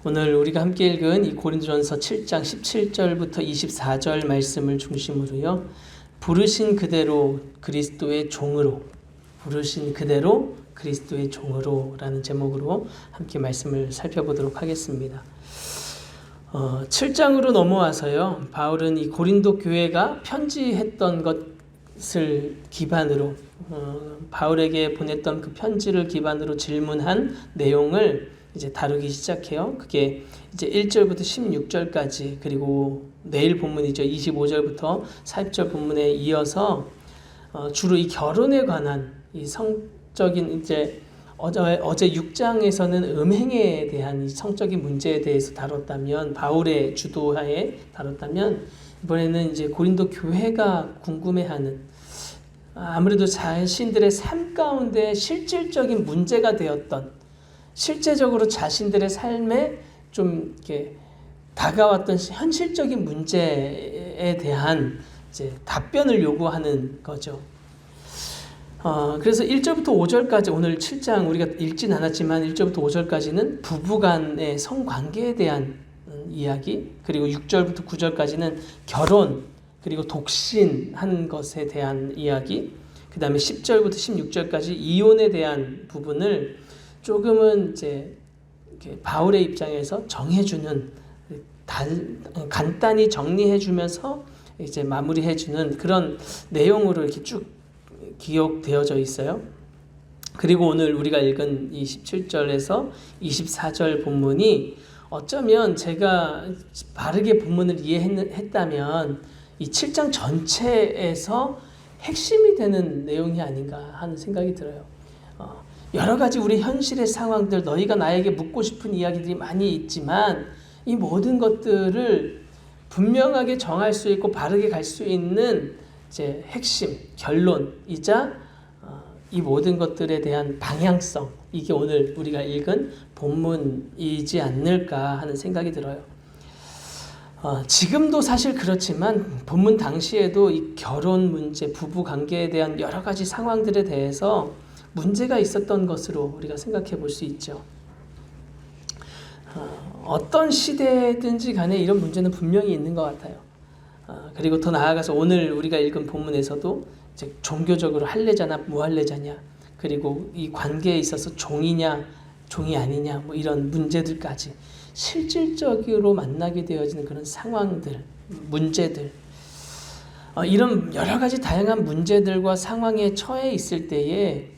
오늘 우리가 함께 읽은 이 고린도전서 7장 17절부터 24절 말씀을 중심으로요. 부르신 그대로 그리스도의 종으로, 부르신 그대로 그리스도의 종으로 라는 제목으로 함께 말씀을 살펴보도록 하겠습니다. 7장으로 넘어와서요. 바울은 이 고린도 교회가 편지했던 것을 기반으로 바울에게 보냈던 그 편지를 기반으로 질문한 내용을 이제 다루기 시작해요. 그게 이제 1절부터 16절까지, 그리고 내일 본문이죠. 25절부터 40절 본문에 이어서 주로 이 결혼에 관한 이 성적인 이제 어제 6장에서는 음행에 대한 이 성적인 문제에 대해서 다뤘다면, 바울의 주도하에 다뤘다면, 이번에는 이제 고린도 교회가 궁금해하는, 아무래도 자신들의 삶 가운데 실질적인 문제가 되었던, 실제적으로 자신들의 삶에 좀 이렇게 다가왔던 현실적인 문제에 대한 이제 답변을 요구하는 거죠. 그래서 1절부터 5절까지, 오늘 7장 우리가 읽진 않았지만 1절부터 5절까지는 부부간의 성관계에 대한 이야기, 그리고 6절부터 9절까지는 결혼, 그리고 독신한 것에 대한 이야기, 그 다음에 10절부터 16절까지 이혼에 대한 부분을 조금은 이제 바울의 입장에서 정해주는, 간단히 정리해주면서 이제 마무리해주는 그런 내용으로 이렇게 쭉 기록되어져 있어요. 그리고 오늘 우리가 읽은 이 17절에서 24절 본문이 어쩌면 제가 바르게 본문을 이해했다면 이 7장 전체에서 핵심이 되는 내용이 아닌가 하는 생각이 들어요. 여러 가지 우리 현실의 상황들, 너희가 나에게 묻고 싶은 이야기들이 많이 있지만 이 모든 것들을 분명하게 정할 수 있고 바르게 갈 수 있는 이제 핵심, 결론이자 이 모든 것들에 대한 방향성, 이게 오늘 우리가 읽은 본문이지 않을까 하는 생각이 들어요. 지금도 사실 그렇지만 본문 당시에도 이 결혼 문제, 부부 관계에 대한 여러 가지 상황들에 대해서 문제가 있었던 것으로 우리가 생각해 볼 수 있죠. 어떤 시대든지 간에 이런 문제는 분명히 있는 것 같아요. 그리고 더 나아가서 오늘 우리가 읽은 본문에서도 이제 종교적으로 할례자나 무할례자냐, 그리고 이 관계에 있어서 종이냐 종이 아니냐, 뭐 이런 문제들까지 실질적으로 만나게 되어지는 그런 상황들, 문제들, 이런 여러 가지 다양한 문제들과 상황에 처해 있을 때에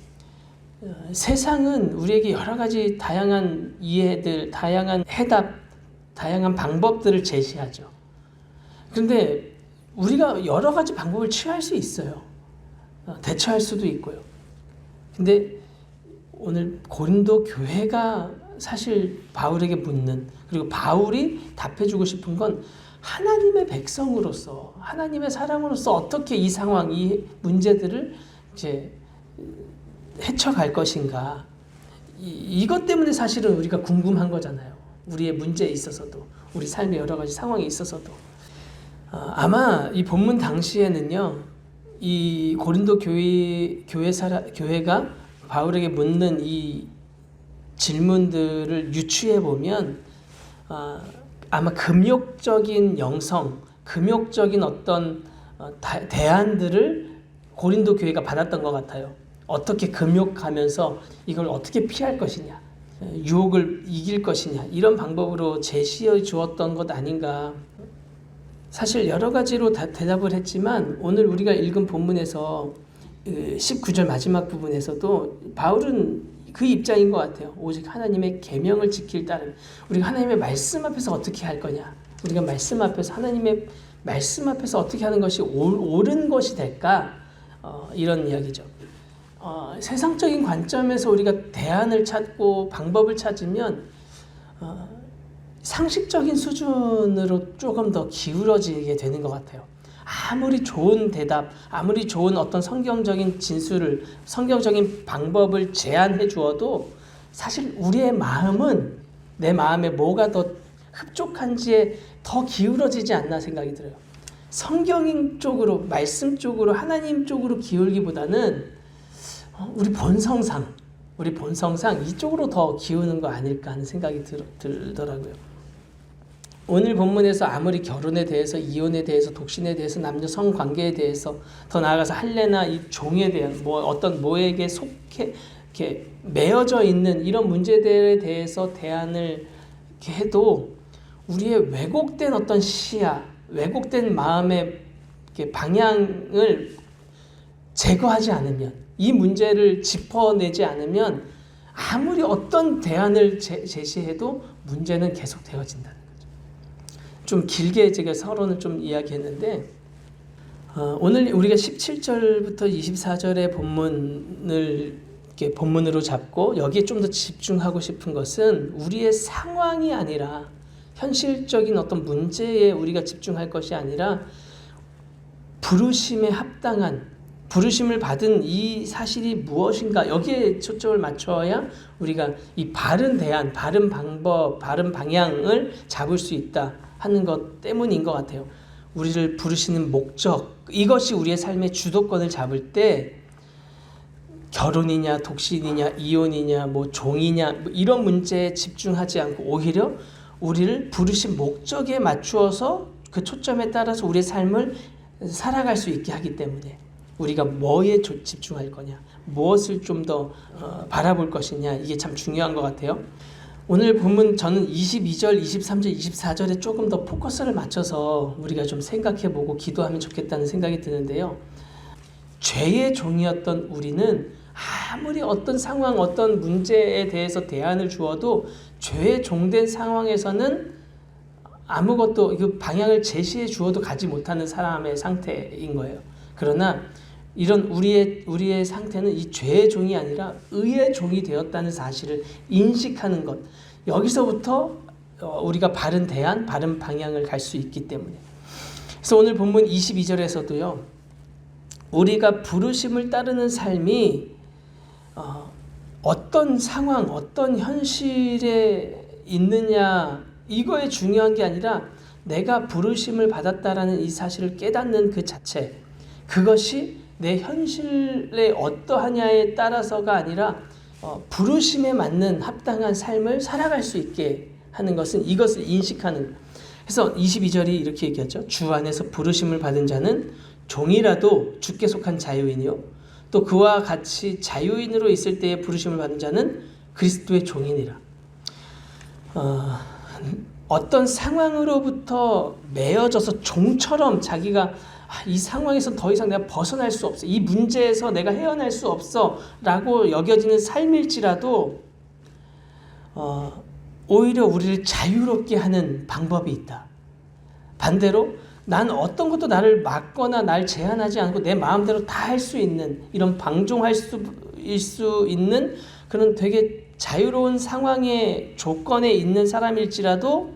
세상은 우리에게 여러 가지 다양한 이해들, 다양한 해답, 다양한 방법들을 제시하죠. 그런데 우리가 여러 가지 방법을 취할 수 있어요. 대처할 수도 있고요. 근데 오늘 고린도 교회가 사실 바울에게 묻는, 그리고 바울이 답해주고 싶은 건 하나님의 백성으로서, 하나님의 사람으로서 어떻게 이 상황, 이 문제들을 이제 헤쳐갈 것인가. 이것 때문에 사실은 우리가 궁금한 거잖아요. 우리의 문제에 있어서도, 우리 삶의 여러 가지 상황에 있어서도. 아마 이 본문 당시에는요, 이 고린도 교회가 바울에게 묻는 이 질문들을 유추해 보면 아마 금욕적인 영성, 금욕적인 어떤 대안들을 고린도 교회가 받았던 것 같아요. 어떻게 금욕하면서 이걸 어떻게 피할 것이냐, 유혹을 이길 것이냐, 이런 방법으로 제시해 주었던 것 아닌가. 사실 여러 가지로 대답을 했지만 오늘 우리가 읽은 본문에서 19절 마지막 부분에서도 바울은 그 입장인 것 같아요. 오직 하나님의 계명을 지킬 따름. 우리가 하나님의 말씀 앞에서 어떻게 할 거냐, 우리가 말씀 앞에서, 하나님의 말씀 앞에서 어떻게 하는 것이 옳은 것이 될까, 이런 이야기죠. 세상적인 관점에서 우리가 대안을 찾고 방법을 찾으면 상식적인 수준으로 조금 더 기울어지게 되는 것 같아요. 아무리 좋은 대답, 아무리 좋은 어떤 성경적인 진술을, 성경적인 방법을 제안해 주어도 사실 우리의 마음은, 내 마음에 뭐가 더 흡족한지에 더 기울어지지 않나 생각이 들어요. 성경 쪽으로, 말씀 쪽으로, 하나님 쪽으로 기울기보다는 우리 본성상, 우리 본성상 이쪽으로 더 기우는 거 아닐까 하는 생각이 들더라고요. 오늘 본문에서 아무리 결혼에 대해서, 이혼에 대해서, 독신에 대해서, 남녀 성관계에 대해서, 더 나아가서 할례나 이 종에 대한 어떤 뭐에게 속해 이렇게 매어져 있는 이런 문제들에 대해서 대안을 이렇게 해도 우리의 왜곡된 어떤 시야, 왜곡된 마음의 이렇게 방향을 제거하지 않으면, 이 문제를 짚어내지 않으면 아무리 어떤 대안을 제시해도 문제는 계속 되어진다는 거죠. 좀 길게 제가 서론을 좀 이야기했는데, 오늘 우리가 17절부터 24절의 본문을 이렇게 본문으로 잡고 여기에 좀 더 집중하고 싶은 것은 우리의 상황이 아니라, 현실적인 어떤 문제에 우리가 집중할 것이 아니라 부르심에 합당한, 부르심을 받은 이 사실이 무엇인가, 여기에 초점을 맞춰야 우리가 이 바른 대안, 바른 방법, 바른 방향을 잡을 수 있다 하는 것 때문인 것 같아요. 우리를 부르시는 목적, 이것이 우리의 삶의 주도권을 잡을 때 결혼이냐, 독신이냐, 이혼이냐, 종이냐, 이런 문제에 집중하지 않고 오히려 우리를 부르신 목적에 맞추어서 그 초점에 따라서 우리의 삶을 살아갈 수 있게 하기 때문에 우리가 뭐에 집중할 거냐, 무엇을 좀 더 바라볼 것이냐, 이게 참 중요한 것 같아요. 오늘 본문 저는 22절, 23절, 24절에 조금 더 포커스를 맞춰서 우리가 좀 생각해보고 기도하면 좋겠다는 생각이 드는데요. 죄의 종이었던 우리는 아무리 어떤 상황, 어떤 문제에 대해서 대안을 주어도 죄의 종된 상황에서는 아무것도 그 방향을 제시해 주어도 가지 못하는 사람의 상태인 거예요. 그러나 이런 우리의 상태는 이 죄의 종이 아니라 의의 종이 되었다는 사실을 인식하는 것. 여기서부터 우리가 바른 대안, 바른 방향을 갈 수 있기 때문에. 그래서 오늘 본문 22절에서도요. 우리가 부르심을 따르는 삶이 어떤 상황, 어떤 현실에 있느냐, 이거에 중요한 게 아니라 내가 부르심을 받았다라는 이 사실을 깨닫는 그 자체, 그것이 내 현실에 어떠하냐에 따라서가 아니라 부르심에 맞는 합당한 삶을 살아갈 수 있게 하는 것은 이것을 인식하는. 그래서 22절이 이렇게 얘기하죠. 주 안에서 부르심을 받은 자는 종이라도 주께 속한 자유인이요, 또 그와 같이 자유인으로 있을 때에 부르심을 받은 자는 그리스도의 종이니라. 어떤 상황으로부터 매어져서 종처럼 자기가 이 상황에서 더 이상 내가 벗어날 수 없어, 이 문제에서 내가 헤어날 수 없어 라고 여겨지는 삶일지라도 오히려 우리를 자유롭게 하는 방법이 있다. 반대로 난 어떤 것도 나를 막거나 날 제한하지 않고 내 마음대로 다 할 수 있는, 이런 방종할 수 있는 그런 되게 자유로운 상황의 조건에 있는 사람일지라도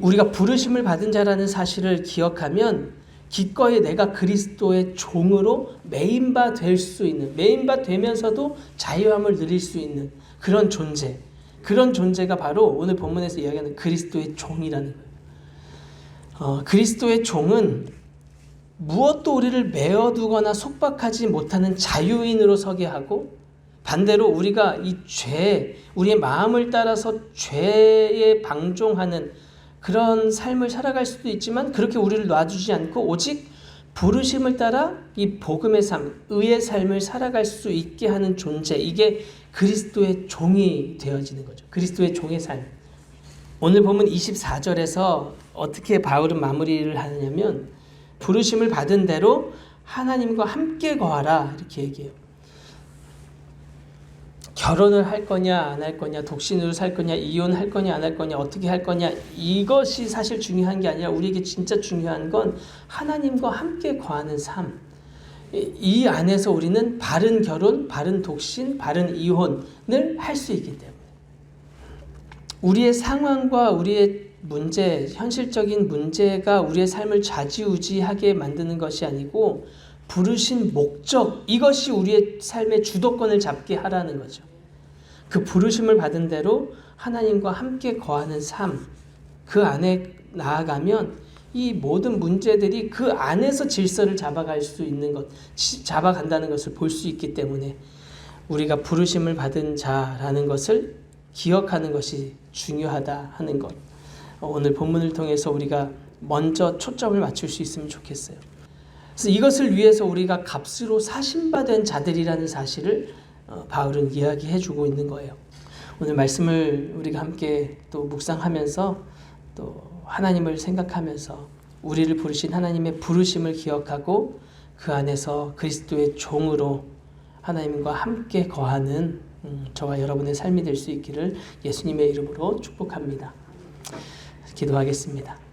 우리가 부르심을 받은 자라는 사실을 기억하면 기꺼이 내가 그리스도의 종으로 메인바 될 수 있는, 메인바 되면서도 자유함을 누릴 수 있는 그런 존재, 그런 존재가 바로 오늘 본문에서 이야기하는 그리스도의 종이라는 거예요. 그리스도의 종은 무엇도 우리를 메어두거나 속박하지 못하는 자유인으로 서게 하고, 반대로 우리가 이 죄, 우리의 마음을 따라서 죄에 방종하는 그런 삶을 살아갈 수도 있지만 그렇게 우리를 놔두지 않고 오직 부르심을 따라 이 복음의 삶, 의의 삶을 살아갈 수 있게 하는 존재, 이게 그리스도의 종이 되어지는 거죠. 그리스도의 종의 삶. 오늘 보면 24절에서 어떻게 바울은 마무리를 하느냐면 부르심을 받은 대로 하나님과 함께 거하라 이렇게 얘기해요. 결혼을 할 거냐 안 할 거냐, 독신으로 살 거냐, 이혼할 거냐 안 할 거냐, 어떻게 할 거냐, 이것이 사실 중요한 게 아니라 우리에게 진짜 중요한 건 하나님과 함께 거하는 삶. 이 안에서 우리는 바른 결혼, 바른 독신, 바른 이혼을 할 수 있기 때문에 우리의 상황과 우리의 문제, 현실적인 문제가 우리의 삶을 좌지우지하게 만드는 것이 아니고 부르신 목적, 이것이 우리의 삶의 주도권을 잡게 하라는 거죠. 그 부르심을 받은 대로 하나님과 함께 거하는 삶, 그 안에 나아가면 이 모든 문제들이 그 안에서 질서를 잡아갈 수 있는 것, 잡아간다는 것을 볼 수 있기 때문에 우리가 부르심을 받은 자라는 것을 기억하는 것이 중요하다 하는 것. 오늘 본문을 통해서 우리가 먼저 초점을 맞출 수 있으면 좋겠어요. 그래서 이것을 위해서 우리가 값으로 사심받은 자들이라는 사실을 바울은 이야기해주고 있는 거예요. 오늘 말씀을 우리가 함께 또 묵상하면서 또 하나님을 생각하면서 우리를 부르신 하나님의 부르심을 기억하고 그 안에서 그리스도의 종으로 하나님과 함께 거하는 저와 여러분의 삶이 될 수 있기를 예수님의 이름으로 축복합니다. 기도하겠습니다.